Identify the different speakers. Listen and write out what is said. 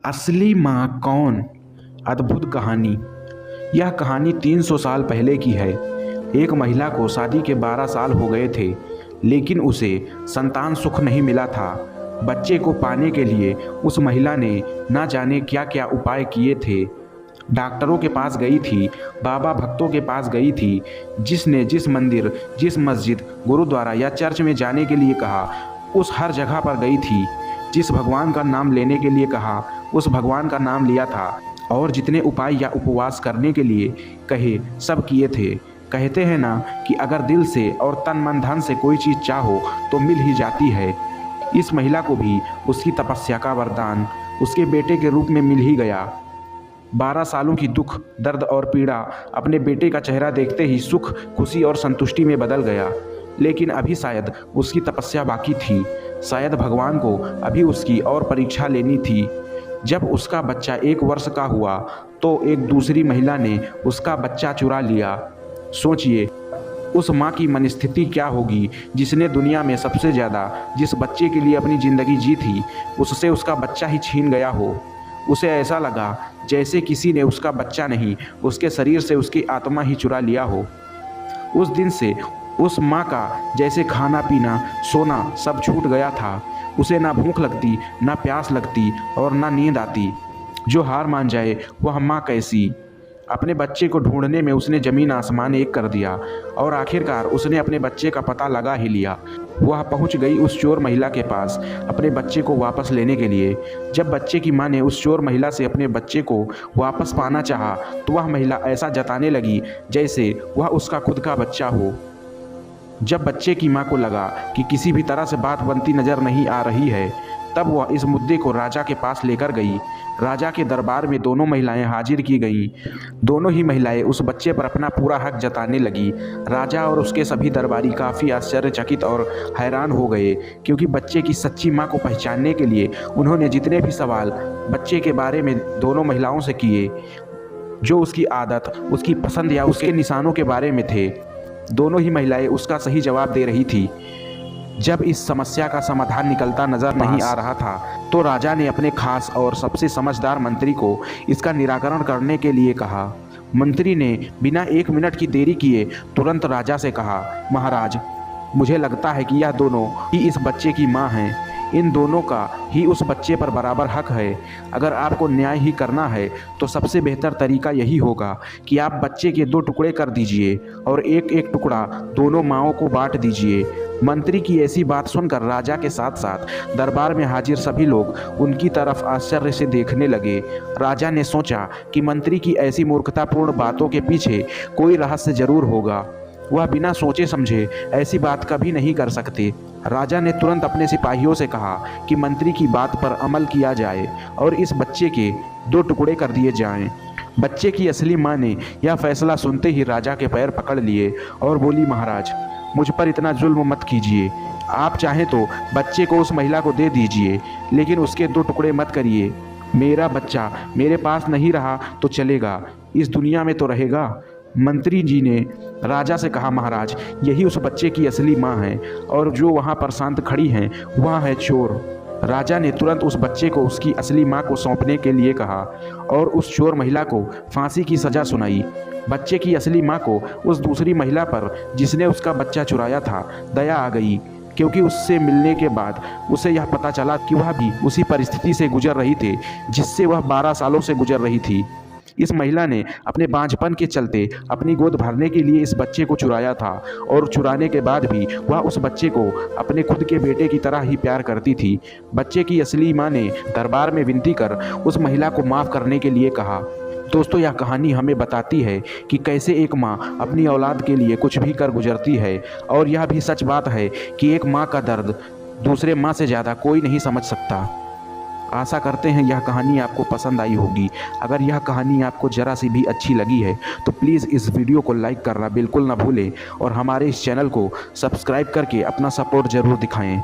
Speaker 1: असली माँ कौन? अद्भुत कहानी। यह कहानी 300 साल पहले की है। एक महिला को शादी के 12 साल हो गए थे, लेकिन उसे संतान सुख नहीं मिला था। बच्चे को पाने के लिए उस महिला ने ना जाने क्या क्या उपाय किए थे। डॉक्टरों के पास गई थी, बाबा भक्तों के पास गई थी, जिसने जिस मंदिर, जिस मस्जिद, गुरुद्वारा या चर्च में जाने के लिए कहा, उस हर जगह पर गई थी। जिस भगवान का नाम लेने के लिए कहा, उस भगवान का नाम लिया था, और जितने उपाय या उपवास करने के लिए कहे, सब किए थे। कहते हैं ना कि अगर दिल से और तन मन धन से कोई चीज़ चाहो तो मिल ही जाती है। इस महिला को भी उसकी तपस्या का वरदान उसके बेटे के रूप में मिल ही गया। 12 सालों की दुख, दर्द और पीड़ा अपने बेटे का चेहरा देखते ही सुख, खुशी और संतुष्टि में बदल गया। लेकिन अभी शायद उसकी तपस्या बाकी थी। शायद भगवान को अभी उसकी और परीक्षा लेनी थी। जब उसका बच्चा 1 वर्ष का हुआ तो एक दूसरी महिला ने उसका बच्चा चुरा लिया। सोचिए, उस माँ की मनस्थिति क्या होगी जिसने दुनिया में सबसे ज़्यादा जिस बच्चे के लिए अपनी ज़िंदगी जी थी, उससे उसका बच्चा ही छीन गया हो। उसे ऐसा लगा जैसे किसी ने उसका बच्चा नहीं, उसके शरीर से उसकी आत्मा ही चुरा लिया हो। उस दिन से उस माँ का जैसे खाना पीना, सोना सब छूट गया था। उसे ना भूख लगती, ना प्यास लगती और ना नींद आती। जो हार मान जाए वह माँ कैसी। अपने बच्चे को ढूंढने में उसने ज़मीन आसमान एक कर दिया, और आखिरकार उसने अपने बच्चे का पता लगा ही लिया। वह पहुंच गई उस चोर महिला के पास अपने बच्चे को वापस लेने के लिए। जब बच्चे की माँ ने उस चोर महिला से अपने बच्चे को वापस पाना चाहा, तो वह महिला ऐसा जताने लगी जैसे वह उसका खुद का बच्चा हो। जब बच्चे की माँ को लगा कि किसी भी तरह से बात बनती नज़र नहीं आ रही है, तब वह इस मुद्दे को राजा के पास लेकर गई। राजा के दरबार में दोनों महिलाएं हाजिर की गईं। दोनों ही महिलाएं उस बच्चे पर अपना पूरा हक जताने लगी। राजा और उसके सभी दरबारी काफ़ी आश्चर्यचकित और हैरान हो गए, क्योंकि बच्चे की सच्ची माँ को पहचानने के लिए उन्होंने जितने भी सवाल बच्चे के बारे में दोनों महिलाओं से किए, जो उसकी आदत, उसकी पसंद या उसके निशानों के बारे में थे, दोनों ही महिलाएं उसका सही जवाब दे रही थी। जब इस समस्या का समाधान निकलता नजर नहीं आ रहा था, तो राजा ने अपने खास और सबसे समझदार मंत्री को इसका निराकरण करने के लिए कहा। मंत्री ने बिना 1 मिनट की देरी किए तुरंत राजा से कहा, महाराज, मुझे लगता है कि यह दोनों ही इस बच्चे की माँ हैं। इन दोनों का ही उस बच्चे पर बराबर हक है। अगर आपको न्याय ही करना है तो सबसे बेहतर तरीका यही होगा कि आप बच्चे के 2 टुकड़े कर दीजिए और एक एक टुकड़ा दोनों माँओं को बांट दीजिए। मंत्री की ऐसी बात सुनकर राजा के साथ साथ दरबार में हाजिर सभी लोग उनकी तरफ आश्चर्य से देखने लगे। राजा ने सोचा कि मंत्री की ऐसी मूर्खतापूर्ण बातों के पीछे कोई रहस्य जरूर होगा। वह बिना सोचे समझे ऐसी बात कभी नहीं कर सकते। राजा ने तुरंत अपने सिपाहियों से कहा कि मंत्री की बात पर अमल किया जाए और इस बच्चे के 2 टुकड़े कर दिए जाएं। बच्चे की असली माँ ने यह फैसला सुनते ही राजा के पैर पकड़ लिए और बोली, महाराज, मुझ पर इतना जुल्म मत कीजिए। आप चाहें तो बच्चे को उस महिला को दे दीजिए, लेकिन उसके 2 टुकड़े मत करिए। मेरा बच्चा मेरे पास नहीं रहा तो चलेगा, इस दुनिया में तो रहेगा। मंत्री जी ने राजा से कहा, महाराज, यही उस बच्चे की असली माँ है, और जो वहाँ पर शांत खड़ी हैं वह है चोर। राजा ने तुरंत उस बच्चे को उसकी असली माँ को सौंपने के लिए कहा और उस चोर महिला को फांसी की सज़ा सुनाई। बच्चे की असली माँ को उस दूसरी महिला पर, जिसने उसका बच्चा चुराया था, दया आ गई, क्योंकि उससे मिलने के बाद उसे यह पता चला कि वह भी उसी परिस्थिति से गुजर रही थी जिससे वह 12 सालों से गुजर रही थी। इस महिला ने अपने बांझपन के चलते अपनी गोद भरने के लिए इस बच्चे को चुराया था, और चुराने के बाद भी वह उस बच्चे को अपने खुद के बेटे की तरह ही प्यार करती थी। बच्चे की असली माँ ने दरबार में विनती कर उस महिला को माफ़ करने के लिए कहा। दोस्तों, यह कहानी हमें बताती है कि कैसे एक माँ अपनी औलाद के लिए कुछ भी कर गुजरती है, और यह भी सच बात है कि एक माँ का दर्द दूसरे माँ से ज़्यादा कोई नहीं समझ सकता। आशा करते हैं यह कहानी आपको पसंद आई होगी। अगर यह कहानी आपको ज़रा सी भी अच्छी लगी है तो प्लीज़ इस वीडियो को लाइक करना बिल्कुल ना भूलें, और हमारे इस चैनल को सब्सक्राइब करके अपना सपोर्ट ज़रूर दिखाएं।